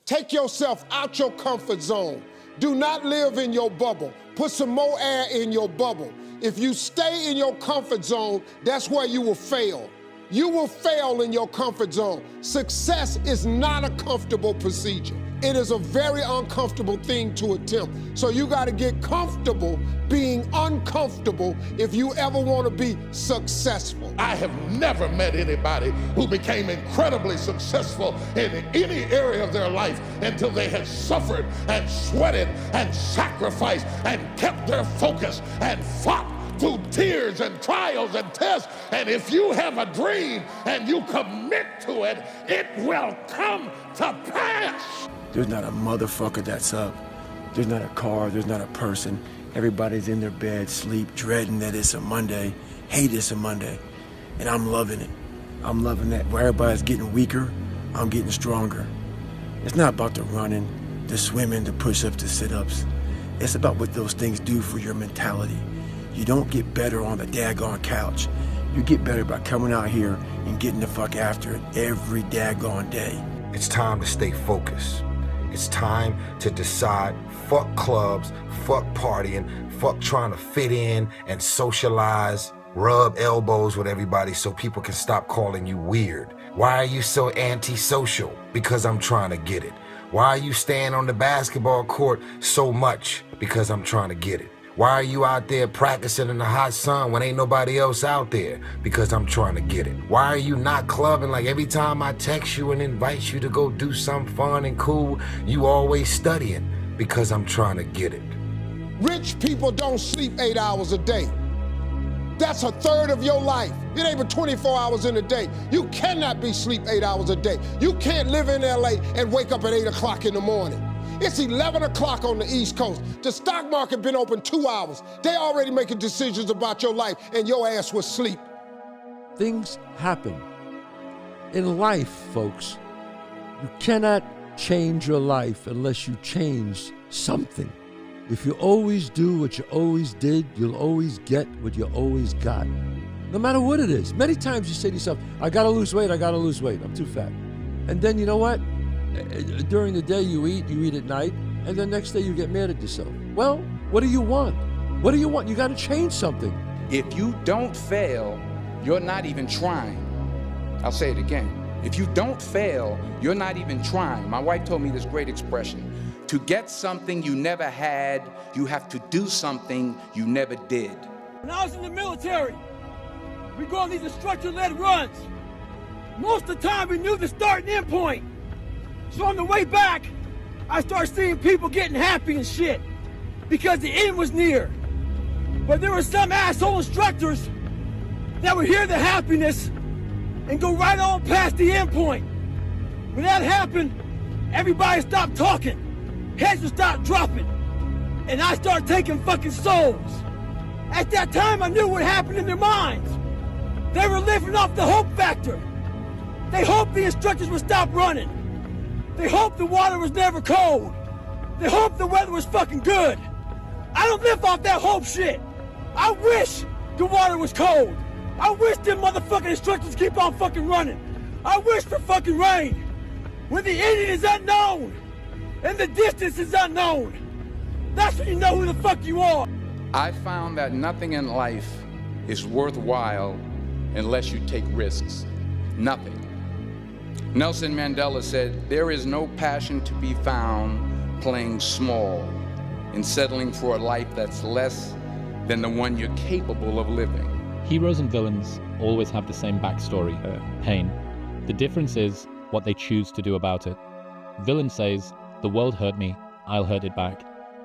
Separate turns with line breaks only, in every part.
Take yourself out your comfort zone. Do not live in your bubble. Put some more air in your bubble. If you stay in your comfort zone, that's where you will fail. You will fail in your comfort zone. Success is not a comfortable procedure. It is a very uncomfortable thing to attempt. So you gotta get comfortable being uncomfortable if you ever wanna be successful.
I have never met anybody who became incredibly successful in any area of their life until they had suffered and sweated and sacrificed and kept their focus and fought through tears and trials and tests. And if you have a dream and you commit to it, it will come to pass.
There's not a motherfucker that's up. There's not a car, there's not a person. Everybody's in their bed, sleep, dreading that it's a Monday, hate it's a Monday. And I'm loving it. I'm loving that. Where everybody's getting weaker, I'm getting stronger. It's not about the running, the swimming, the push-ups, the sit-ups. It's about what those things do for your mentality. You don't get better on the daggone couch. You get better by coming out here and getting the fuck after it every daggone day.
It's time to stay focused. It's time to decide, fuck clubs, fuck partying, fuck trying to fit in and socialize, rub elbows with everybody so people can stop calling you weird. Why are you so antisocial? Because I'm trying to get it. Why are you staying on the basketball court so much? Because I'm trying to get it. Why are you out there practicing in the hot sun when ain't nobody else out there? Because I'm trying to get it. Why are you not clubbing? Like every time I text you and invite you to go do something fun and cool, you always studying? Because I'm trying to get it.
Rich people don't sleep 8 hours a day. That's a third of your life. It ain't but 24 hours in a day. You cannot be sleep 8 hours a day. You can't live in LA and wake up at 8 o'clock in the morning. It's 11 o'clock on the East Coast. The stock market been open 2 hours. They already making decisions about your life and your ass was asleep.
Things happen. In life, folks, you cannot change your life unless you change something. If you always do what you always did, you'll always get what you always got. No matter what it is. Many times you say to yourself, I gotta lose weight, I'm too fat. And then you know what? During the day you eat at night, and then next day you get mad at yourself. Well, what do you want? What do you want? You got to change something.
If you don't fail, you're not even trying. I'll say it again. If you don't fail, you're not even trying. My wife told me this great expression. To get something you never had, you have to do something you never did.
When I was in the military, we go on these instructor-led runs. Most of the time we knew the start and end point. So on the way back, I started seeing people getting happy and shit because the end was near. But there were some asshole instructors that would hear the happiness and go right on past the end point. When that happened, everybody stopped talking. Heads would stop dropping. And I started taking fucking souls. At that time, I knew what happened in their minds. They were living off the hope factor. They hoped the instructors would stop running. They hoped the water was never cold. They hoped the weather was fucking good. I don't live off that hope shit. I wish the water was cold. I wish them motherfucking instructors keep on fucking running. I wish for fucking rain. When the ending is unknown and the distance is unknown, that's when you know who the fuck you are.
I found that nothing in life is worthwhile unless you take risks. Nothing. Nelson Mandela said, there is no passion to be found playing small and settling for a life that's less than the one you're capable of living.
Heroes and villains always have the same backstory, pain. The difference is what they choose to do about it. Villain says, the world hurt me, I'll hurt it back.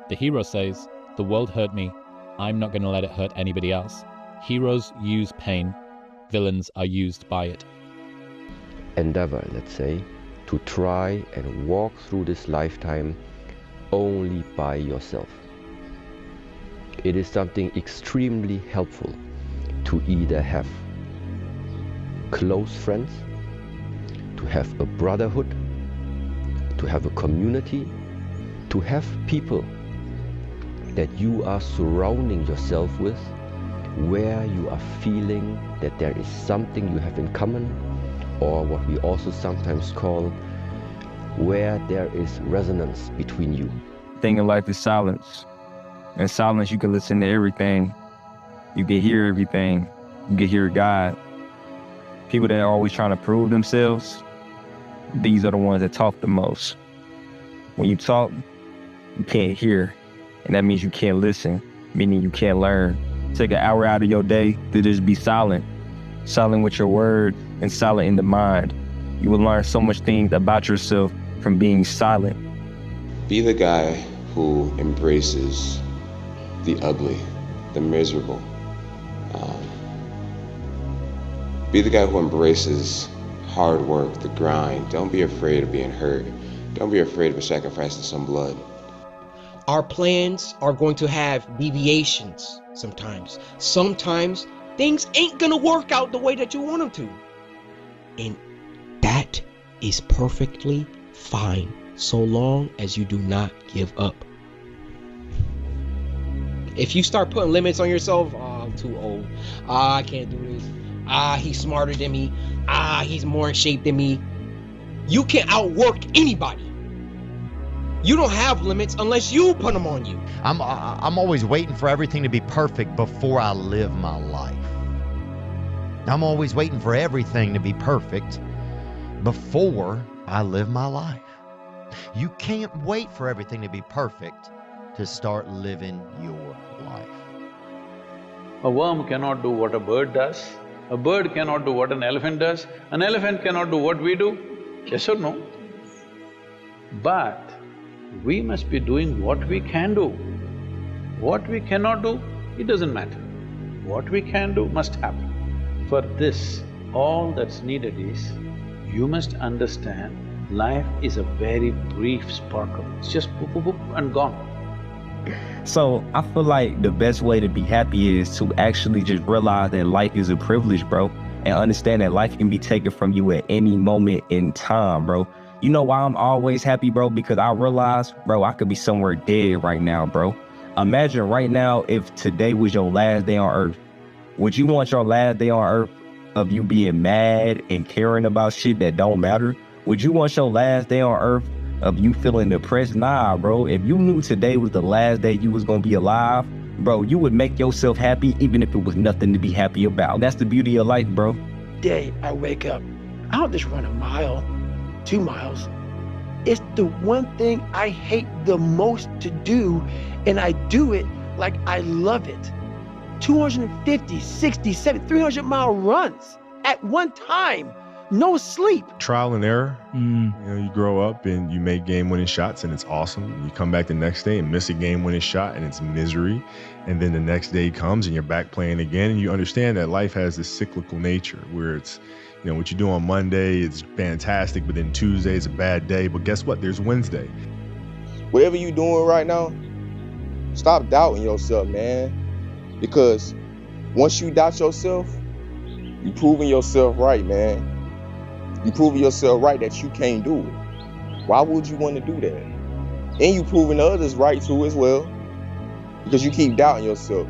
The hero says, the world hurt me, I'm not going to let it hurt anybody else. Heroes use pain, villains are used by it.
Endeavor, let's say, to try and walk through this lifetime only by yourself. It is something extremely helpful to either have close friends, to have a brotherhood, to have a community, to have people that you are surrounding yourself with, where you are feeling that there is something you have in common, or what we also sometimes call where there is resonance between you.
Thing in life is silence. In silence, you can listen to everything. You can hear everything. You can hear God. People that are always trying to prove themselves, these are the ones that talk the most. When you talk, you can't hear, and that means you can't listen, meaning you can't learn. Take an hour out of your day to just be silent. Silent with your word and silent in the mind. You will learn so much things about yourself from being silent.
Be the guy who embraces the ugly, the miserable. Be the guy who embraces hard work, the grind. Don't be afraid of being hurt. Don't be afraid of sacrificing some blood.
Our plans are going to have deviations sometimes. Sometimes things ain't gonna work out the way that you want them to. And that is perfectly fine, so long as you do not give up. If you start putting limits on yourself, I'm too old. I can't do this. He's smarter than me. He's more in shape than me. You can outwork anybody. You don't have limits unless you put them on you.
I'm always waiting for everything to be perfect before I live my life. I'm always waiting for everything to be perfect before I live my life. You can't wait for everything to be perfect to start living your life.
A worm cannot do what a bird does. A bird cannot do what an elephant does. An elephant cannot do what we do. Yes or no? But we must be doing what we can do. What we cannot do, it doesn't matter. What we can do must happen. For this, all that's needed is, you must understand life is a very brief sparkle. It's just boop, boop, boop and gone.
So I feel like the best way to be happy is to actually just realize that life is a privilege, bro, and understand that life can be taken from you at any moment in time, bro. You know why I'm always happy, bro? Because I realize, bro, I could be somewhere dead right now, bro. Imagine right now if today was your last day on earth. Would you want your last day on earth of you being mad and caring about shit that don't matter? Would you want your last day on earth of you feeling depressed? Nah, bro. If you knew today was the last day you was gonna be alive, bro, you would make yourself happy even if it was nothing to be happy about. That's the beauty of life, bro.
Day I wake up, I don't just run a mile, 2 miles. It's the one thing I hate the most to do, and I do it like I love it. 250, 60, 70, 300-mile runs at one time. No sleep.
Trial and error. You know, you grow up and you make game-winning shots and it's awesome. You come back the next day and miss a game-winning shot and it's misery. And then the next day comes and you're back playing again, and you understand that life has this cyclical nature where it's, you know, what you do on Monday is fantastic, but then Tuesday is a bad day. But guess what? There's Wednesday.
Whatever you're doing right now, stop doubting yourself, man. Because once you doubt yourself, you're proving yourself right, man. You proving yourself right that you can't do it. Why would you want to do that? And you proving others right too as well, because you keep doubting yourself.